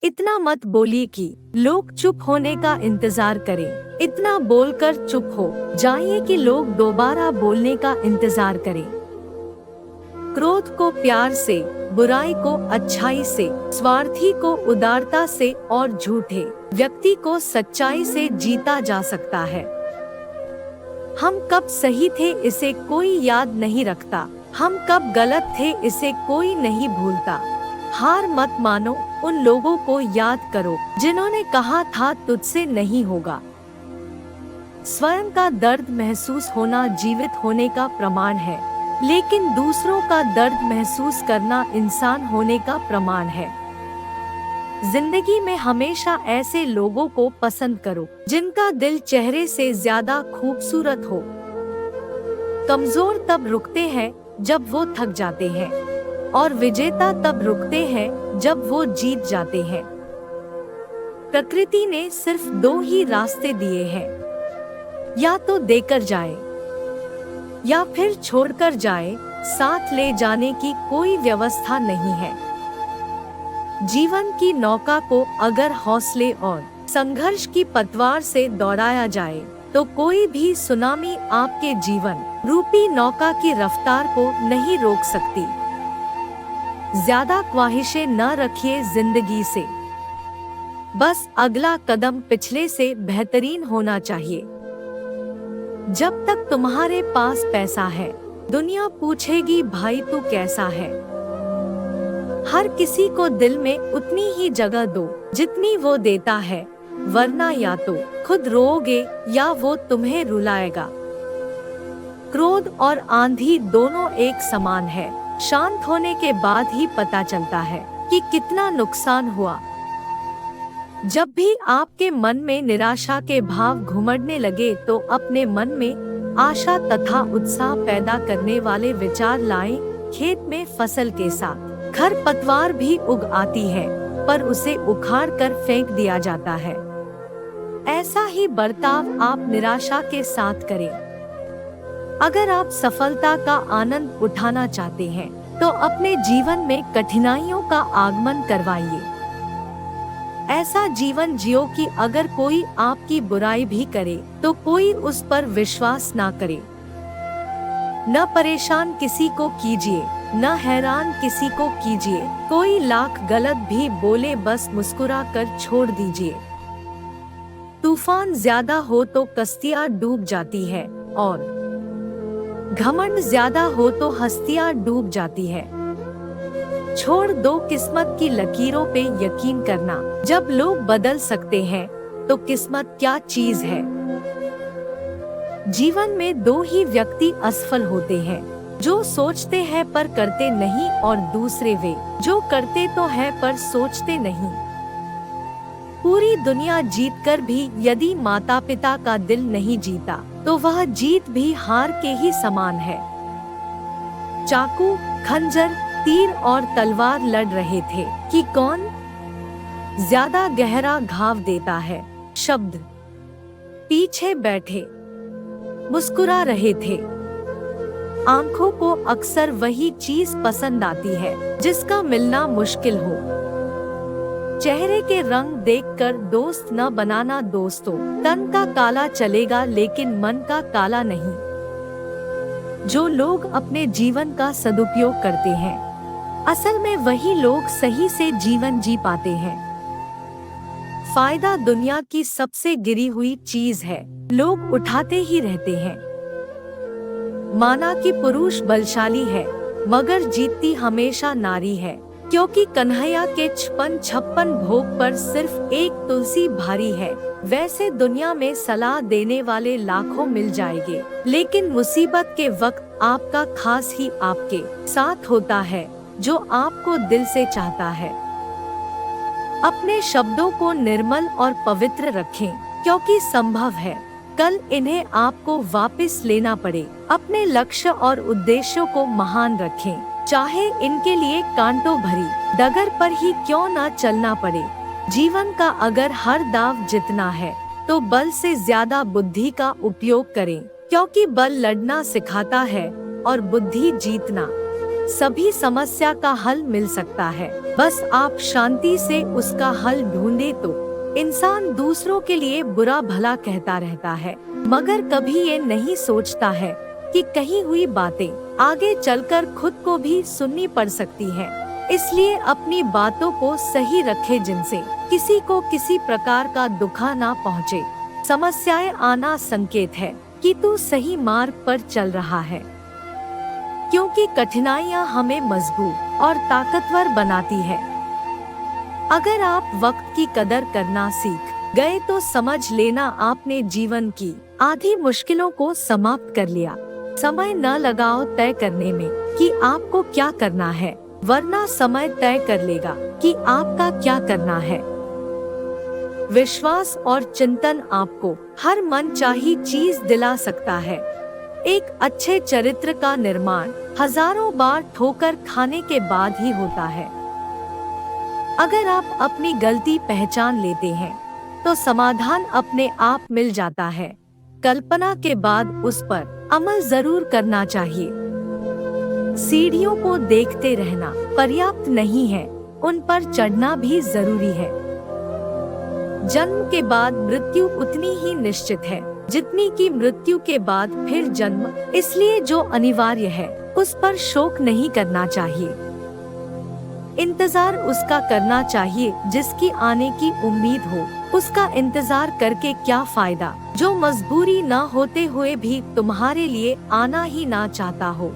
इतना मत बोलिए कि लोग चुप होने का इंतजार करें। इतना बोलकर चुप हो जाइए कि लोग दोबारा बोलने का इंतजार करें। क्रोध को प्यार से, बुराई को अच्छाई से, स्वार्थी को उदारता से और झूठे व्यक्ति को सच्चाई से जीता जा सकता है। हम कब सही थे इसे कोई याद नहीं रखता, हम कब गलत थे इसे कोई नहीं भूलता। हार मत मानो, उन लोगों को याद करो जिन्होंने कहा था तुझसे नहीं होगा। स्वयं का दर्द महसूस होना जीवित होने का प्रमाण है, लेकिन दूसरों का दर्द महसूस करना इंसान होने का प्रमाण है। जिंदगी में हमेशा ऐसे लोगों को पसंद करो जिनका दिल चेहरे से ज्यादा खूबसूरत हो। कमजोर तब रुकते हैं जब वो थक जाते हैं, और विजेता तब रुकते हैं जब वो जीत जाते हैं। प्रकृति ने सिर्फ दो ही रास्ते दिए हैं, या तो देकर जाए या फिर छोड़कर जाए। साथ ले जाने की कोई व्यवस्था नहीं है। जीवन की नौका को अगर हौसले और संघर्ष की पतवार से दौड़ाया जाए तो कोई भी सुनामी आपके जीवन रूपी नौका की रफ्तार को नहीं रोक सकती। ज्यादा ख्वाहिशें न रखिए जिंदगी से, बस अगला कदम पिछले से बेहतरीन होना चाहिए। जब तक तुम्हारे पास पैसा है, दुनिया पूछेगी भाई तू कैसा है। हर किसी को दिल में उतनी ही जगह दो जितनी वो देता है, वरना या तो खुद रोओगे या वो तुम्हें रुलाएगा। क्रोध और आंधी दोनों एक समान है। शांत होने के बाद ही पता चलता है कि कितना नुकसान हुआ। जब भी आपके मन में निराशा के भाव घुमड़ने लगे तो अपने मन में आशा तथा उत्साह पैदा करने वाले विचार लाएं। खेत में फसल के साथ खरपतवार भी उग आती है, पर उसे उखाड़ कर फेंक दिया जाता है। ऐसा ही बर्ताव आप निराशा के साथ करें। अगर आप सफलता का आनंद उठाना चाहते हैं तो अपने जीवन में कठिनाइयों का आगमन करवाइए। ऐसा जीवन जियो कि अगर कोई आपकी बुराई भी करे तो कोई उस पर विश्वास ना करे। न परेशान किसी को कीजिए, न हैरान किसी को कीजिए। कोई लाख गलत भी बोले बस मुस्कुरा कर छोड़ दीजिए। तूफान ज्यादा हो तो कश्तियां डूब जाती है, और घमंड ज्यादा हो तो हस्तियां डूब जाती है। छोड़ दो किस्मत की लकीरों पे यकीन करना। जब लोग बदल सकते हैं तो किस्मत क्या चीज है। जीवन में दो ही व्यक्ति असफल होते हैं, जो सोचते हैं पर करते नहीं, और दूसरे वे जो करते तो है पर सोचते नहीं। पूरी दुनिया जीतकर भी यदि माता पिता का दिल नहीं जीता तो वह जीत भी हार के ही समान है। चाकू, खंजर, तीर और तलवार लड़ रहे थे कि कौन ज्यादा गहरा घाव देता है। शब्द पीछे बैठे मुस्कुरा रहे थे। आंखों को अक्सर वही चीज पसंद आती है जिसका मिलना मुश्किल हो। चेहरे के रंग देखकर दोस्त न बनाना दोस्तों। तन का काला चलेगा लेकिन मन का काला नहीं। जो लोग अपने जीवन का सदुपयोग करते हैं, असल में वही लोग सही से जीवन जी पाते हैं। फायदा दुनिया की सबसे गिरी हुई चीज है, लोग उठाते ही रहते हैं। माना कि पुरुष बलशाली है, मगर जीतती हमेशा नारी है, क्योंकि कन्हैया के 56 भोग पर सिर्फ एक तुलसी भारी है। वैसे दुनिया में सलाह देने वाले लाखों मिल जाएंगे, लेकिन मुसीबत के वक्त आपका खास ही आपके साथ होता है, जो आपको दिल से चाहता है। अपने शब्दों को निर्मल और पवित्र रखें, क्योंकि संभव है कल इन्हें आपको वापस लेना पड़े। अपने लक्ष्य और उद्देश्यों को महान रखें, चाहे इनके लिए कांटों भरी डगर पर ही क्यों ना चलना पड़े। जीवन का अगर हर दाव जितना है तो बल से ज्यादा बुद्धि का उपयोग करें, क्योंकि बल लड़ना सिखाता है और बुद्धि जीतना सभी समस्या का हल मिल सकता है, बस आप शांति से उसका हल ढूंढे तो। इंसान दूसरों के लिए बुरा भला कहता रहता है, मगर कभी ये नहीं सोचता है कि कही हुई बातें आगे चलकर खुद को भी सुननी पड़ सकती है। इसलिए अपनी बातों को सही रखे, जिनसे किसी को किसी प्रकार का दुखा ना पहुँचे। समस्याएं आना संकेत है कि तू सही मार्ग पर चल रहा है, क्योंकि कठिनाइयां हमें मजबूत और ताकतवर बनाती है। अगर आप वक्त की कदर करना सीख गए तो समझ लेना आपने जीवन की आधी मुश्किलों को समाप्त कर लिया। समय न लगाओ तय करने में कि आपको क्या करना है, वरना समय तय कर लेगा कि आपका क्या करना है। विश्वास और चिंतन आपको हर मनचाही चीज दिला सकता है। एक अच्छे चरित्र का निर्माण हजारों बार ठोकर खाने के बाद ही होता है। अगर आप अपनी गलती पहचान लेते हैं तो समाधान अपने आप मिल जाता है। कल्पना के बाद उस पर अमल जरूर करना चाहिए। सीढ़ियों को देखते रहना पर्याप्त नहीं है, उन पर चढ़ना भी जरूरी है। जन्म के बाद मृत्यु उतनी ही निश्चित है जितनी कि मृत्यु के बाद फिर जन्म, इसलिए जो अनिवार्य है उस पर शोक नहीं करना चाहिए। इंतजार उसका करना चाहिए जिसकी आने की उम्मीद हो। उसका इंतजार करके क्या फायदा जो मजबूरी न होते हुए भी तुम्हारे लिए आना ही ना चाहता हो।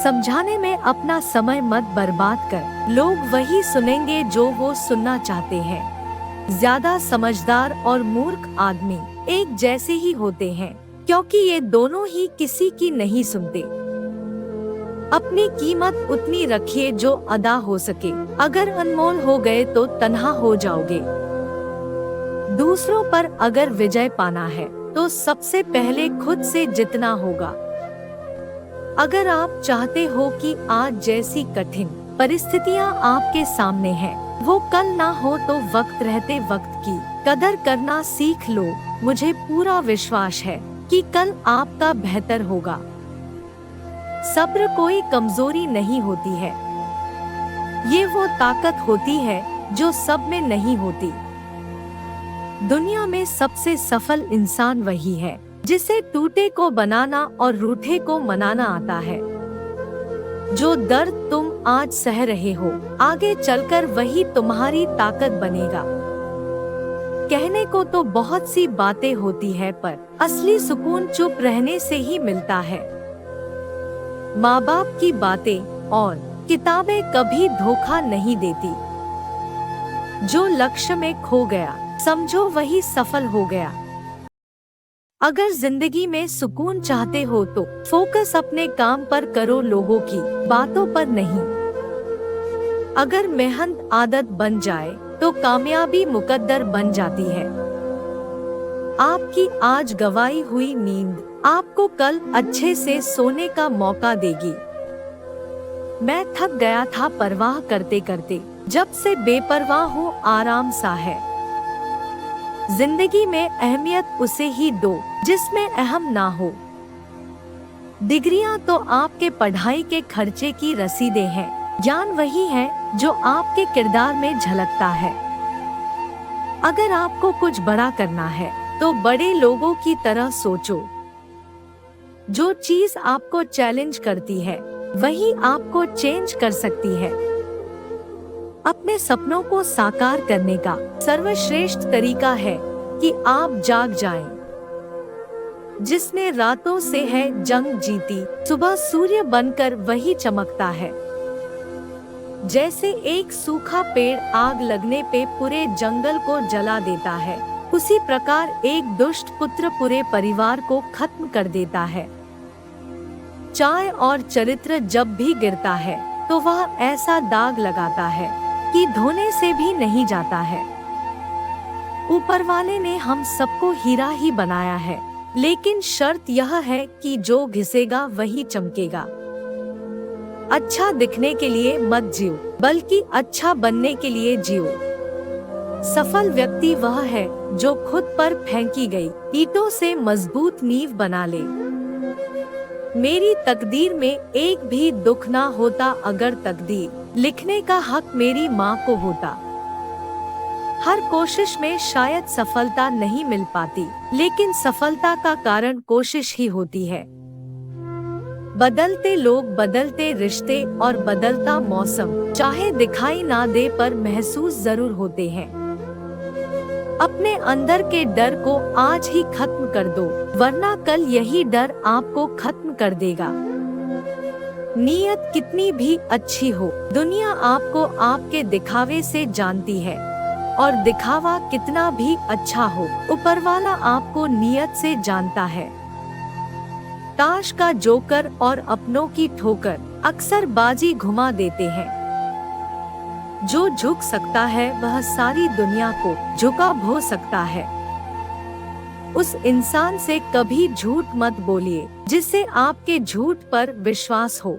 समझाने में अपना समय मत बर्बाद कर, लोग वही सुनेंगे जो वो सुनना चाहते हैं। ज्यादा समझदार और मूर्ख आदमी एक जैसे ही होते हैं, क्योंकि ये दोनों ही किसी की नहीं सुनते। अपनी कीमत उतनी रखिए जो अदा हो सके। अगर अनमोल हो गए तो तन्हा हो जाओगे। दूसरों पर अगर विजय पाना है तो सबसे पहले खुद से जीतना होगा। अगर आप चाहते हो कि आज जैसी कठिन परिस्थितियां आपके सामने हैं वो कल ना हो तो वक्त रहते वक्त की कदर करना सीख लो। मुझे पूरा विश्वास है कि कल आपका बेहतर होगा। सब्र कोई कमजोरी नहीं होती है, ये वो ताकत होती है जो सब में नहीं होती। दुनिया में सबसे सफल इंसान वही है जिसे टूटे को बनाना और रूठे को मनाना आता है। जो दर्द तुम आज सह रहे हो, आगे चलकर वही तुम्हारी ताकत बनेगा। कहने को तो बहुत सी बातें होती है, पर असली सुकून चुप रहने से ही मिलता है। माँ बाप की बातें और किताबें कभी धोखा नहीं देती। जो लक्ष्य में खो गया समझो वही सफल हो गया। अगर जिंदगी में सुकून चाहते हो तो फोकस अपने काम पर करो, लोगों की बातों पर नहीं। अगर मेहनत आदत बन जाए तो कामयाबी मुकद्दर बन जाती है। आपकी आज गवाई हुई नींद आपको कल अच्छे से सोने का मौका देगी। मैं थक गया था परवाह करते करते, जब से बेपरवाह हूँ आराम सा है। जिंदगी में अहमियत उसे ही दो जिसमें अहम ना हो। डिग्रियां तो आपके पढ़ाई के खर्चे की रसीदें हैं, ज्ञान वही है जो आपके किरदार में झलकता है। अगर आपको कुछ बड़ा करना है तो बड़े लोगों की तरह सोचो। जो चीज आपको चैलेंज करती है वही आपको चेंज कर सकती है। अपने सपनों को साकार करने का सर्वश्रेष्ठ तरीका है कि आप जाग जाएं। जिसने रातों से है जंग जीती, सुबह सूर्य बनकर वही चमकता है। जैसे एक सूखा पेड़ आग लगने पे पूरे जंगल को जला देता है, उसी प्रकार एक दुष्ट पुत्र पूरे परिवार को खत्म कर देता है। चाय और चरित्र जब भी गिरता है तो वह ऐसा दाग लगाता है कि धोने से भी नहीं जाता है। ऊपर वाले ने हम सबको हीरा ही बनाया है, लेकिन शर्त यह है कि जो घिसेगा वही चमकेगा। अच्छा दिखने के लिए मत जियो, बल्कि अच्छा बनने के लिए जियो। सफल व्यक्ति वह है जो खुद पर फेंकी गई ईंटों से मजबूत नींव बना ले। मेरी तकदीर में एक भी दुख ना होता, अगर तकदीर लिखने का हक मेरी माँ को होता। हर कोशिश में शायद सफलता नहीं मिल पाती, लेकिन सफलता का कारण कोशिश ही होती है। बदलते लोग, बदलते रिश्ते और बदलता मौसम चाहे दिखाई ना दे पर महसूस जरूर होते हैं। अपने अंदर के डर को आज ही खत्म कर दो, वरना कल यही डर आपको खत्म कर देगा। नीयत कितनी भी अच्छी हो, दुनिया आपको आपके दिखावे से जानती है, और दिखावा कितना भी अच्छा हो, ऊपरवाला आपको नीयत से जानता है। ताश का जोकर और अपनों की ठोकर अक्सर बाजी घुमा देते हैं। जो झुक सकता है वह सारी दुनिया को झुका हो सकता है। उस इंसान से कभी झूठ मत बोलिए जिससे आपके झूठ पर विश्वास हो।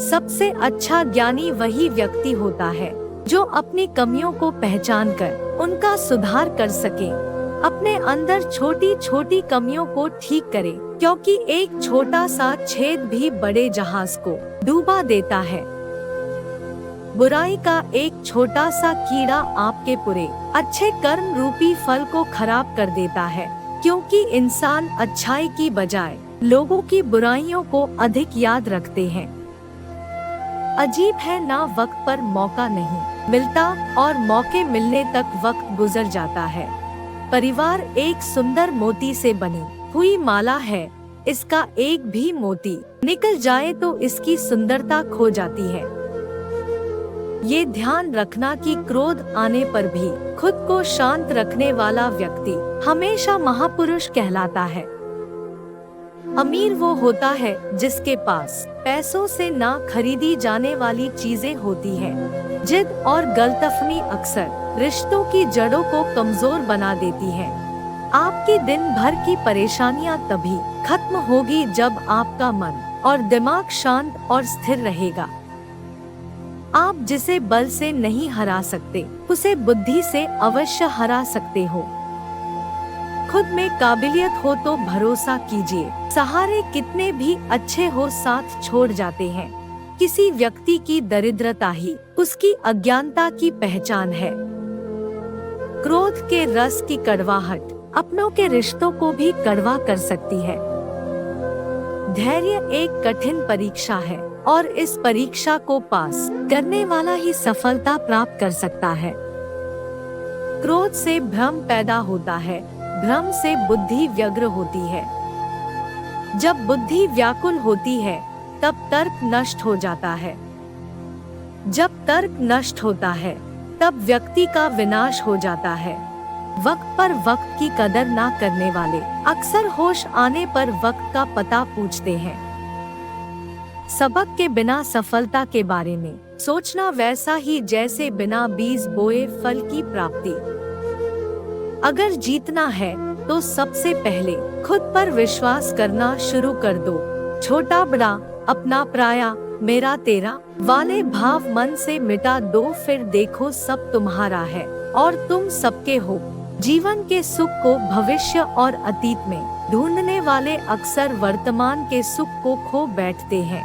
सबसे अच्छा ज्ञानी वही व्यक्ति होता है जो अपनी कमियों को पहचान कर उनका सुधार कर सके। अपने अंदर छोटी छोटी कमियों को ठीक करे, क्योंकि एक छोटा सा छेद भी बड़े जहाज को डूबा देता है। बुराई का एक छोटा सा कीड़ा आपके पूरे अच्छे कर्म रूपी फल को खराब कर देता है, क्योंकि इंसान अच्छाई की बजाय लोगों की बुराइयों को अधिक याद रखते हैं। अजीब है ना, वक्त पर मौका नहीं मिलता और मौके मिलने तक वक्त गुजर जाता है। परिवार एक सुंदर मोती से बनी हुई माला है, इसका एक भी मोती निकल जाए तो इसकी सुंदरता खो जाती है। ये ध्यान रखना कि क्रोध आने पर भी खुद को शांत रखने वाला व्यक्ति हमेशा महापुरुष कहलाता है। अमीर वो होता है जिसके पास पैसों से ना खरीदी जाने वाली चीजें होती हैं। जिद और गलतफहमी अक्सर रिश्तों की जड़ों को कमजोर बना देती है। आपकी दिन भर की परेशानियां तभी खत्म होगी जब आपका मन और दिमाग शांत और स्थिर रहेगा। आप जिसे बल से नहीं हरा सकते, उसे बुद्धि से अवश्य हरा सकते हो। खुद में काबिलियत हो तो भरोसा कीजिए, सहारे कितने भी अच्छे हो साथ छोड़ जाते हैं। किसी व्यक्ति की दरिद्रता ही उसकी अज्ञानता की पहचान है। क्रोध के रस की कड़वाहट अपनों के रिश्तों को भी कड़वा कर सकती है। धैर्य एक कठिन परीक्षा है और इस परीक्षा को पास करने वाला ही सफलता प्राप्त कर सकता है। क्रोध से भ्रम पैदा होता है, भ्रम से बुद्धि व्यग्र होती है। जब बुद्धि व्याकुल होती है तब तर्क नष्ट हो जाता है। जब तर्क नष्ट होता है तब व्यक्ति का विनाश हो जाता है। वक्त पर वक्त की कदर ना करने वाले अक्सर होश आने पर वक्त का पता पूछते हैं। सबक के बिना सफलता के बारे में सोचना वैसा ही जैसे बिना बीज बोए फल की प्राप्ति। अगर जीतना है तो सबसे पहले खुद पर विश्वास करना शुरू कर दो। छोटा बड़ा, अपना पराया, मेरा तेरा वाले भाव मन से मिटा दो, फिर देखो सब तुम्हारा है और तुम सबके हो। जीवन के सुख को भविष्य और अतीत में ढूंढने वाले अक्सर वर्तमान के सुख को खो बैठते हैं।